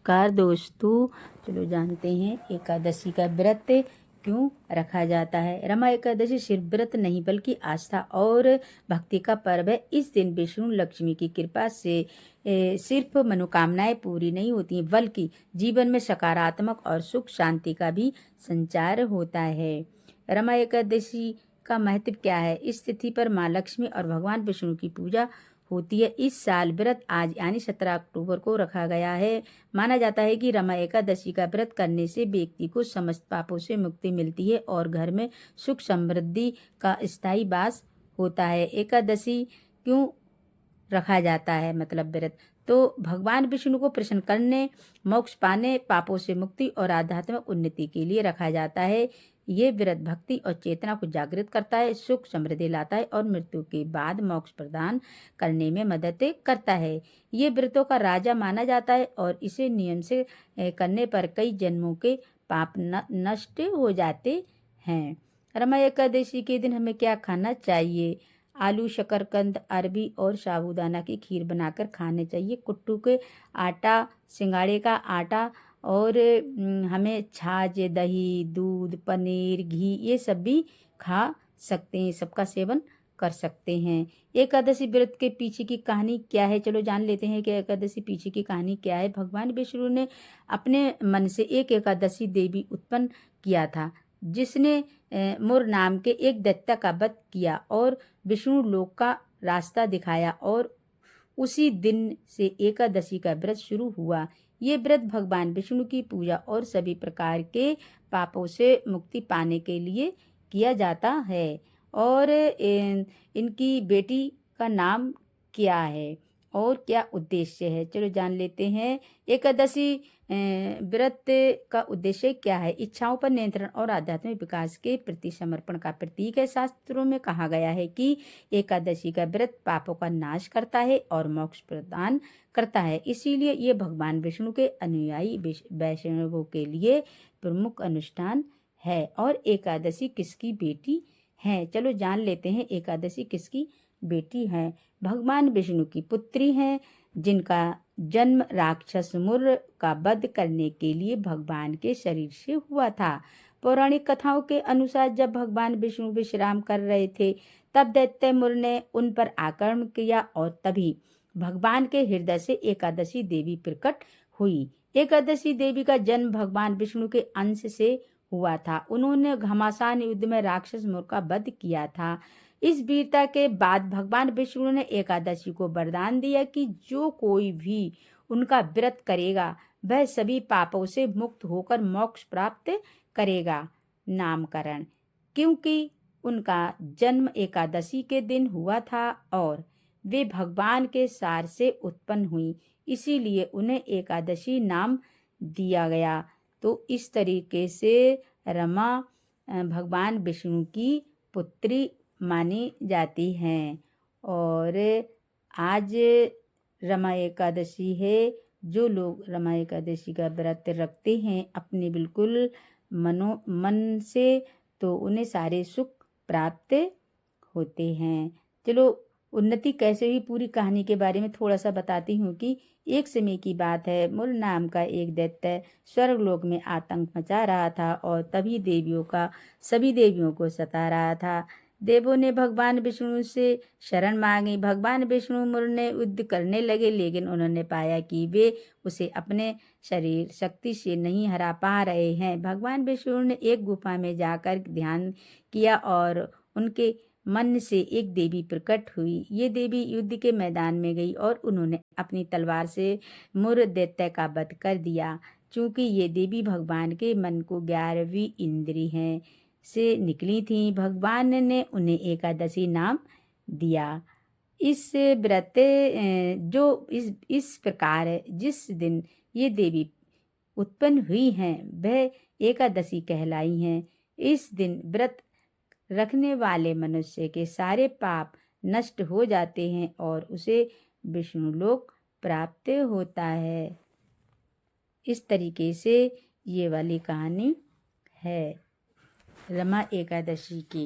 नमस्कार दोस्तों, चलो जानते हैं एकादशी का व्रत क्यों रखा जाता है। रमा एकादशी सिर्फ व्रत नहीं बल्कि आस्था और भक्ति का पर्व है। इस दिन विष्णु लक्ष्मी की कृपा से सिर्फ मनोकामनाएं पूरी नहीं होती बल्कि जीवन में सकारात्मक और सुख शांति का भी संचार होता है। रमा एकादशी का महत्व क्या है। इस तिथि पर माँ लक्ष्मी और भगवान विष्णु की पूजा होती है। इस साल व्रत आज यानी 17 अक्टूबर को रखा गया है। माना जाता है कि रमा एकादशी का व्रत करने से व्यक्ति को समस्त पापों से मुक्ति मिलती है और घर में सुख समृद्धि का स्थायी वास होता है। एकादशी क्यों रखा जाता है मतलब व्रत, तो भगवान विष्णु को प्रसन्न करने, मोक्ष पाने, पापों से मुक्ति और आध्यात्मिक उन्नति के लिए रखा जाता है। ये व्रत भक्ति और चेतना को जागृत करता है, सुख समृद्धि लाता है और मृत्यु के बाद मोक्ष प्रदान करने में मदद करता है। ये व्रतों का राजा माना जाता है और इसे नियम से करने पर कई जन्मों के पाप नष्ट हो जाते हैं। रमा एकादशी के दिन हमें क्या खाना चाहिए। आलू, शकरकंद, अरबी और साबूदाना की खीर बनाकर खाने चाहिए। कुट्टू के आटा, सिंगाड़े का आटा और हमें छाछ, दही, दूध, पनीर, घी ये सब भी खा सकते हैं, सबका सेवन कर सकते हैं। एकादशी व्रत के पीछे की कहानी क्या है, चलो जान लेते हैं कि एकादशी पीछे की कहानी क्या है। भगवान विष्णु ने अपने मन से एक एकादशी देवी उत्पन्न किया था जिसने मुर नाम के एक दैत्य का वध किया और विष्णु लोक का रास्ता दिखाया और उसी दिन से एकादशी का व्रत शुरू हुआ। ये व्रत भगवान विष्णु की पूजा और सभी प्रकार के पापों से मुक्ति पाने के लिए किया जाता है। और इनकी बेटी का नाम क्या है और क्या उद्देश्य है, चलो जान लेते हैं। एकादशी व्रत का उद्देश्य क्या है। इच्छाओं पर नियंत्रण और आध्यात्मिक विकास के प्रति समर्पण का प्रतीक है। शास्त्रों में कहा गया है कि एकादशी का व्रत पापों का नाश करता है और मोक्ष प्रदान करता है, इसीलिए ये भगवान विष्णु के अनुयायी वैष्णवों के लिए प्रमुख अनुष्ठान है। और एकादशी किसकी बेटी है, चलो जान लेते हैं एकादशी किसकी बेटी है। भगवान विष्णु की पुत्री हैं जिनका जन्म राक्षस मुर का वध करने के लिए भगवान के शरीर से हुआ था। पौराणिक कथाओं के अनुसार जब भगवान विष्णु विश्राम कर रहे थे तब दैत्य मुर ने उन पर आक्रमण किया और तभी भगवान के हृदय से एकादशी देवी प्रकट हुई। एकादशी देवी का जन्म भगवान विष्णु के अंश से हुआ था। उन्होंने घमासान युद्ध में राक्षस मुर का वध किया था। इस वीरता के बाद भगवान विष्णु ने एकादशी को वरदान दिया कि जो कोई भी उनका व्रत करेगा वह सभी पापों से मुक्त होकर मोक्ष प्राप्त करेगा। नामकरण, क्योंकि उनका जन्म एकादशी के दिन हुआ था और वे भगवान के सार से उत्पन्न हुई, इसीलिए उन्हें एकादशी नाम दिया गया। तो इस तरीके से रमा भगवान विष्णु की पुत्री मानी जाती हैं। और आज रमा एकादशी है। जो लोग रमा एकादशी का व्रत रखते हैं अपने बिल्कुल मन से, तो उन्हें सारे सुख प्राप्त होते हैं। चलो उन्नति कैसे हुई पूरी कहानी के बारे में थोड़ा सा बताती हूँ कि एक समय की बात है। मुर नाम का एक दैत्य स्वर्गलोक में आतंक मचा रहा था और सभी देवियों को सता रहा था। देवों ने भगवान विष्णु से शरण मांगी। भगवान विष्णु मुर ने युद्ध करने लगे लेकिन उन्होंने पाया कि वे उसे अपने शरीर शक्ति से नहीं हरा पा रहे हैं। भगवान विष्णु ने एक गुफा में जाकर ध्यान किया और उनके मन से एक देवी प्रकट हुई। ये देवी युद्ध के मैदान में गई और उन्होंने अपनी तलवार से मुर दैत्य का वध कर दिया। चूंकि ये देवी भगवान के मन को 11वीं इंद्री है से निकली थी, भगवान ने उन्हें एकादशी नाम दिया। इस व्रत जो इस प्रकार जिस दिन ये देवी उत्पन्न हुई हैं वह एकादशी कहलाई हैं। इस दिन व्रत रखने वाले मनुष्य के सारे पाप नष्ट हो जाते हैं और उसे विष्णु लोक प्राप्त होता है। इस तरीके से ये वाली कहानी है रमा एकादशी की।